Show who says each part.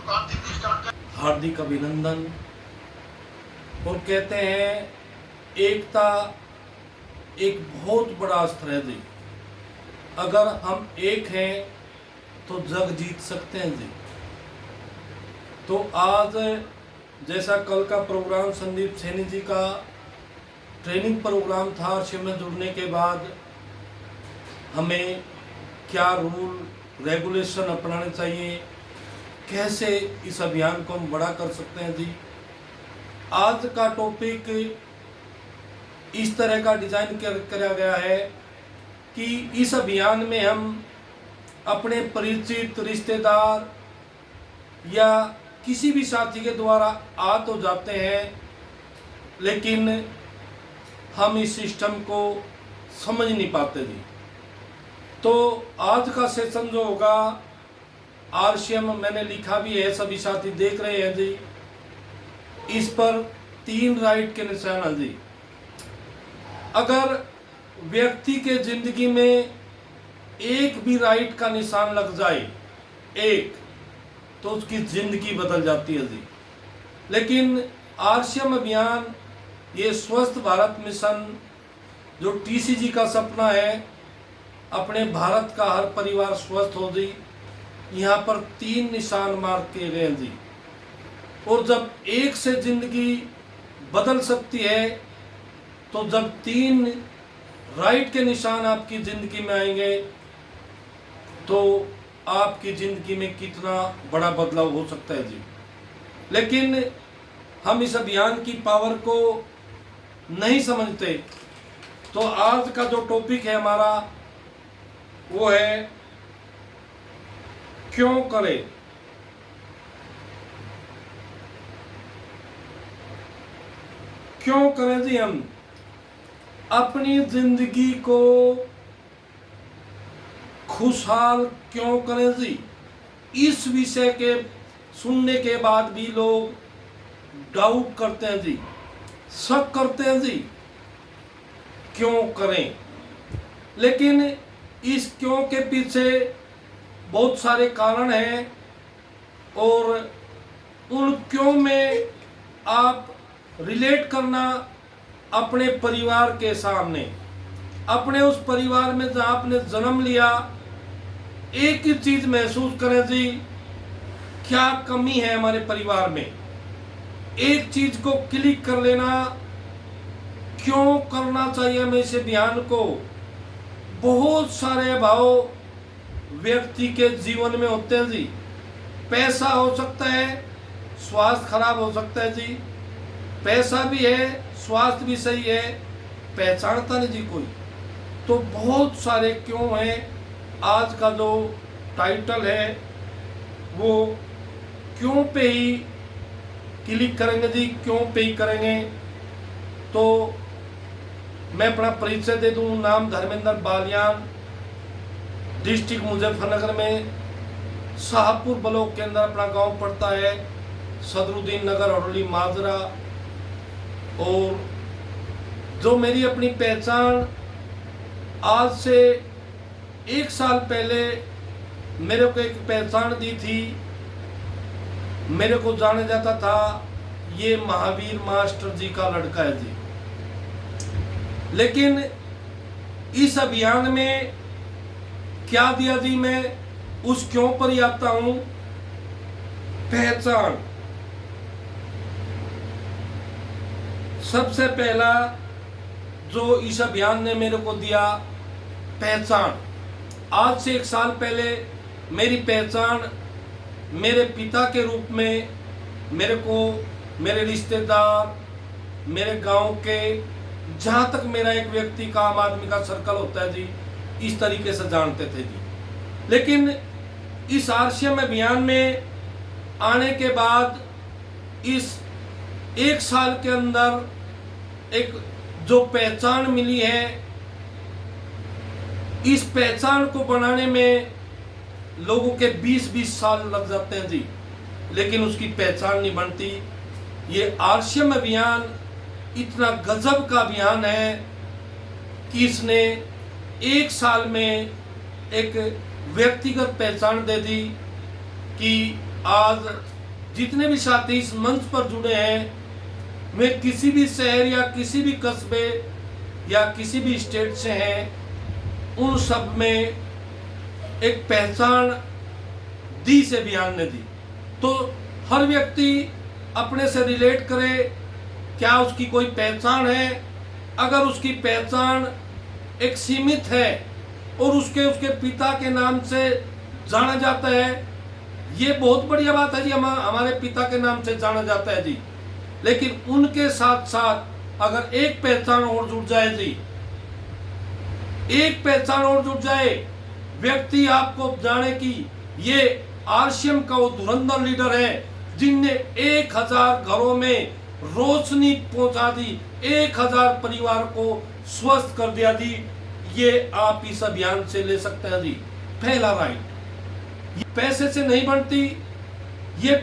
Speaker 1: हार्दिक अभिनंदन। और कहते हैं एकता एक बहुत बड़ा अस्त्र है जी। अगर हम एक हैं तो जग जीत सकते हैं जी। तो आज जैसा कल का प्रोग्राम संदीप सैनी जी का ट्रेनिंग प्रोग्राम था, आरसीएम में जुड़ने के बाद हमें क्या रूल रेगुलेशन अपनाने चाहिए, कैसे इस अभियान को हम बड़ा कर सकते हैं जी। आज का टॉपिक इस तरह का डिजाइन किया गया है कि इस अभियान में हम अपने परिचित रिश्तेदार या किसी भी साथी के द्वारा आ तो जाते हैं, लेकिन हम इस सिस्टम को समझ नहीं पाते जी। तो आज का सेशन जो होगा आरसीएम मैंने लिखा भी है, सभी साथी देख रहे हैं जी। इस पर 3 राइट के निशान है जी। अगर व्यक्ति के जिंदगी में एक भी राइट का निशान लग जाए, एक, तो उसकी जिंदगी बदल जाती है जी। लेकिन आरसीएम अभियान, ये स्वस्थ भारत मिशन जो टीसीजी का सपना है, अपने भारत का हर परिवार स्वस्थ हो जी, यहाँ पर 3 निशान मार्क किए गए जी। और जब एक से जिंदगी बदल सकती है, तो जब 3 राइट के निशान आपकी जिंदगी में आएंगे, तो आपकी जिंदगी में कितना बड़ा बदलाव हो सकता है जी। लेकिन हम इस अभियान की पावर को नहीं समझते। तो आज का जो टॉपिक है हमारा, वो है क्यों करें। क्यों करें जी हम अपनी जिंदगी को खुशहाल क्यों करें जी। इस विषय के सुनने के बाद भी लोग डाउट करते हैं जी, शक करते हैं जी, क्यों करें। लेकिन इस क्यों के पीछे बहुत सारे कारण हैं, और उन क्यों में आप रिलेट करना अपने परिवार के सामने, अपने उस परिवार में जहाँ आपने जन्म लिया, एक ही चीज महसूस करें जी, क्या कमी है हमारे परिवार में। एक चीज को क्लिक कर लेना, क्यों करना चाहिए हमें इस अभियान को। बहुत सारे अभाव व्यक्ति के जीवन में होते हैं जी। पैसा हो सकता है, स्वास्थ्य खराब हो सकता है जी। पैसा भी है, स्वास्थ्य भी सही है, पहचानता नहीं जी कोई। तो बहुत सारे क्यों हैं। आज का जो टाइटल है वो क्यों पे ही क्लिक करेंगे जी, क्यों पे ही करेंगे। तो मैं अपना परिचय दे दूं। नाम धर्मेंद्र बालियान, डिस्ट्रिक्ट मुजफ्फरनगर में शाहपुर ब्लॉक के अंदर अपना गांव पड़ता है, सदरुद्दीन नगर, हड़ोली, माजरा। और जो मेरी अपनी पहचान, आज से 1 साल पहले मेरे को एक पहचान दी थी। मेरे को जाना जाता था, ये महावीर मास्टर जी का लड़का है जी। लेकिन इस अभियान में क्या दिया जी, मैं उस क्यों पर ही आता हूं। पहचान सबसे पहला जो इस अभियान ने मेरे को दिया, पहचान। आज से 1 साल पहले मेरी पहचान मेरे पिता के रूप में मेरे को मेरे रिश्तेदार, मेरे गांव के, जहाँ तक मेरा एक व्यक्ति का, आम आदमी का सर्कल होता है जी, इस तरीके से जानते थे जी। लेकिन इस आरसीएम अभियान में आने के बाद, इस 1 साल के अंदर एक जो पहचान मिली है, इस पहचान को बनाने में लोगों के 20-20 साल लग जाते हैं जी, लेकिन उसकी पहचान नहीं बनती। ये आरसीएम अभियान इतना गजब का अभियान है कि इसने 1 साल में एक व्यक्तिगत पहचान दे दी कि आज जितने भी साथी इस मंच पर जुड़े हैं, वे किसी भी शहर या किसी भी कस्बे या किसी भी स्टेट से हैं, उन सब में एक पहचान दी से अभियान ने दी। तो हर व्यक्ति अपने से रिलेट करे, क्या उसकी कोई पहचान है। अगर उसकी पहचान एक सीमित है और उसके पिता के नाम से जाना जाता है, ये बहुत बढ़िया बात है जी, हमारे पिता के नाम से जाना जाता है जी। लेकिन उनके साथ साथ अगर एक पहचान और जुड़ जाए जी, एक पहचान और जुड़ जाए, व्यक्ति आपको जाने की ये आरसीएम का वो धुरंधर लीडर है जिनने 1000 घरों में रोशनी पहुंचा दी, 1000 परिवार को स्वस्थ कर दिया जी। ये आप इस अभियान से ले सकते हैं जी। पहला राइट, ये पैसे से नहीं बनती, ये